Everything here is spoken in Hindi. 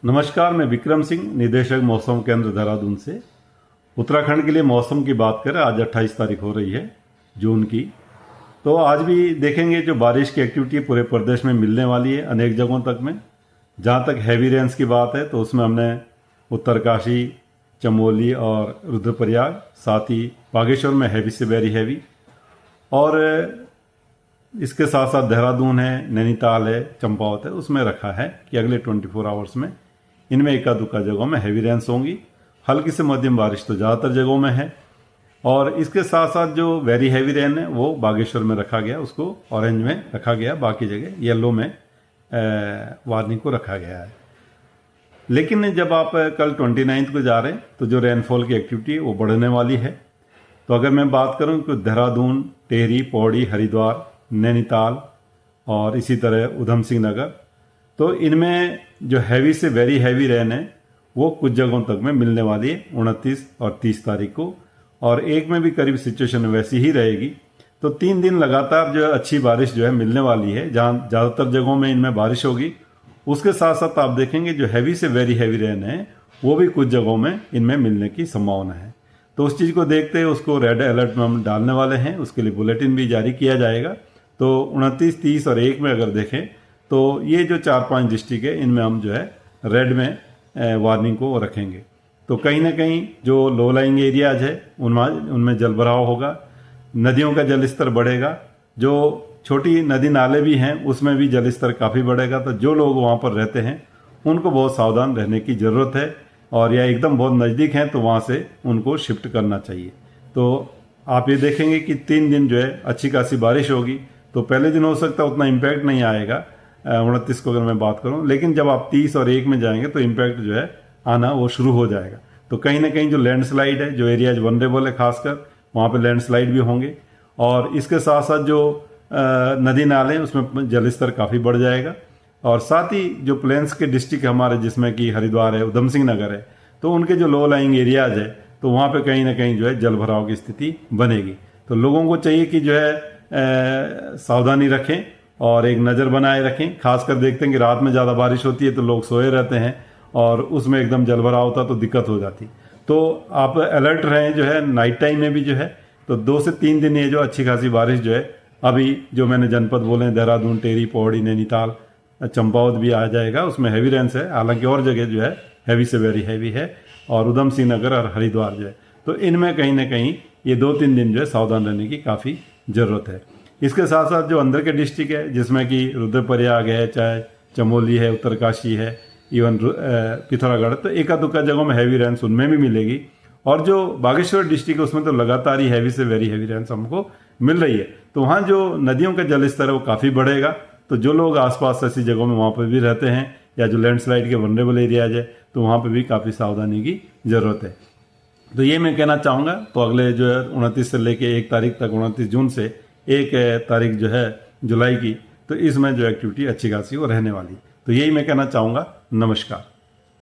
नमस्कार, मैं विक्रम सिंह, निदेशक मौसम केंद्र देहरादून से। उत्तराखंड के लिए मौसम की बात करें, आज 28 तारीख हो रही है जून की। तो आज भी देखेंगे जो बारिश की एक्टिविटी पूरे प्रदेश में मिलने वाली है अनेक जगहों तक में। जहाँ तक हैवी रेंस की बात है तो उसमें हमने उत्तरकाशी, चमोली और रुद्रप्रयाग, साथ ही बागेश्वर में हैवी से वेरी हैवी, और इसके साथ साथ देहरादून है, नैनीताल है, चंपावत है, उसमें रखा है कि अगले 24 आवर्स में इनमें एका दुक्का जगहों में हैवी रेंस होंगी। हल्की से मध्यम बारिश तो ज़्यादातर जगहों में है। और इसके साथ साथ जो वेरी हैवी रेन है वो बागेश्वर में रखा गया, उसको ऑरेंज में रखा गया, बाकी जगह येलो में वार्निंग को रखा गया है। लेकिन जब आप कल 29 को जा रहे हैं तो जो रेनफॉल की एक्टिविटी है वो बढ़ने वाली है। तो अगर मैं बात करूं कि देहरादून, टिहरी, पौड़ी, हरिद्वार, नैनीताल और इसी तरह उधम सिंह नगर, तो इनमें जो हैवी से वेरी हैवी रेन है वो कुछ जगहों तक में मिलने वाली है 29 और 30 तारीख को। और एक में भी करीब सिचुएशन वैसी ही रहेगी। तो 3 दिन लगातार जो है अच्छी बारिश जो है मिलने वाली है, जहाँ ज़्यादातर जगहों में इनमें बारिश होगी। उसके साथ साथ आप देखेंगे जो हैवी से वेरी हैवी रेन है वो भी कुछ जगहों में इनमें मिलने की संभावना है। तो उस चीज़ को देखते हुए उसको रेड अलर्ट में हम डालने वाले हैं, उसके लिए बुलेटिन भी जारी किया जाएगा। तो 29, 30 और 1 में अगर देखें तो ये जो 4-5 डिस्ट्रिक्ट है इनमें हम जो है रेड में वार्निंग को रखेंगे। तो कहीं ना कहीं जो लो लाइंग एरियाज है उनमें जलभराव होगा, नदियों का जल स्तर बढ़ेगा, जो छोटी नदी नाले भी हैं उसमें भी जल स्तर काफ़ी बढ़ेगा। तो जो लोग वहाँ पर रहते हैं उनको बहुत सावधान रहने की ज़रूरत है, और या एकदम बहुत नज़दीक हैं तो वहाँ से उनको शिफ्ट करना चाहिए। तो आप ये देखेंगे कि 3 दिन जो है अच्छी खासी बारिश होगी। तो पहले दिन हो सकता है उतना इम्पैक्ट नहीं आएगा 29 को अगर मैं बात करूं, लेकिन जब आप 30 और 1 में जाएंगे तो इम्पैक्ट जो है आना वो शुरू हो जाएगा। तो कहीं ना कहीं जो लैंडस्लाइड है, जो एरियाज वनरेबल है खासकर, वहाँ पे लैंडस्लाइड भी होंगे। और इसके साथ साथ जो नदी नाले हैं उसमें जल स्तर काफ़ी बढ़ जाएगा। और साथ ही जो प्लेन्स के डिस्ट्रिक्ट हमारे, जिसमें कि हरिद्वार है, उधम सिंह नगर है, तो उनके जो लो लाइंग एरियाज है तो वहाँ पे कहीं ना कहीं जो है जल भराव की स्थिति बनेगी। तो लोगों को चाहिए कि जो है सावधानी रखें और एक नज़र बनाए रखें। खासकर देखते हैं कि रात में ज़्यादा बारिश होती है तो लोग सोए रहते हैं और उसमें एकदम जल भराव होता तो दिक्कत हो जाती। तो आप अलर्ट रहें जो है नाइट टाइम में भी जो है। तो 2 से 3 दिन ये जो अच्छी खासी बारिश जो है, अभी जो मैंने जनपद बोले हैं देहरादून, टिहरी, पौड़ी, नैनीताल, चंपावत भी आ जाएगा, उसमें हैवी रेंस है। हालांकि और जगह जो है हैवी से वेरी हैवी है, और उधम सिंह नगर और हरिद्वार जो है, तो इनमें कहीं ना कहीं ये 2-3 दिन जो है सावधान रहने की काफ़ी ज़रूरत है। इसके साथ साथ जो अंदर के डिस्ट्रिक्ट है, जिसमें कि रुद्रप्रयाग है, चाहे चमोली है, उत्तरकाशी है, इवन पिथौरागढ़, तो एका दुक्का जगहों में हैवी रेंस उनमें भी मिलेगी। और जो बागेश्वर डिस्ट्रिक्ट है उसमें तो लगातार ही हैवी से वेरी हैवी रेंस हमको मिल रही है। तो वहाँ जो नदियों का जल स्तर है वो काफ़ी बढ़ेगा। तो जो लोग आसपास ऐसी जगहों में वहाँ पर भी रहते हैं, या जो लैंडस्लाइड के वनरेबल एरियाज है, तो वहाँ पर भी काफ़ी सावधानी की ज़रूरत है। तो ये मैं कहना चाहूँगा। तो अगले जो है 29 से लेके 1 तारीख तक, 29 जून से 1 तारीख जो है जुलाई की, तो इसमें जो एक्टिविटी अच्छी खासी वो रहने वाली। तो यही मैं कहना चाहूँगा। नमस्कार।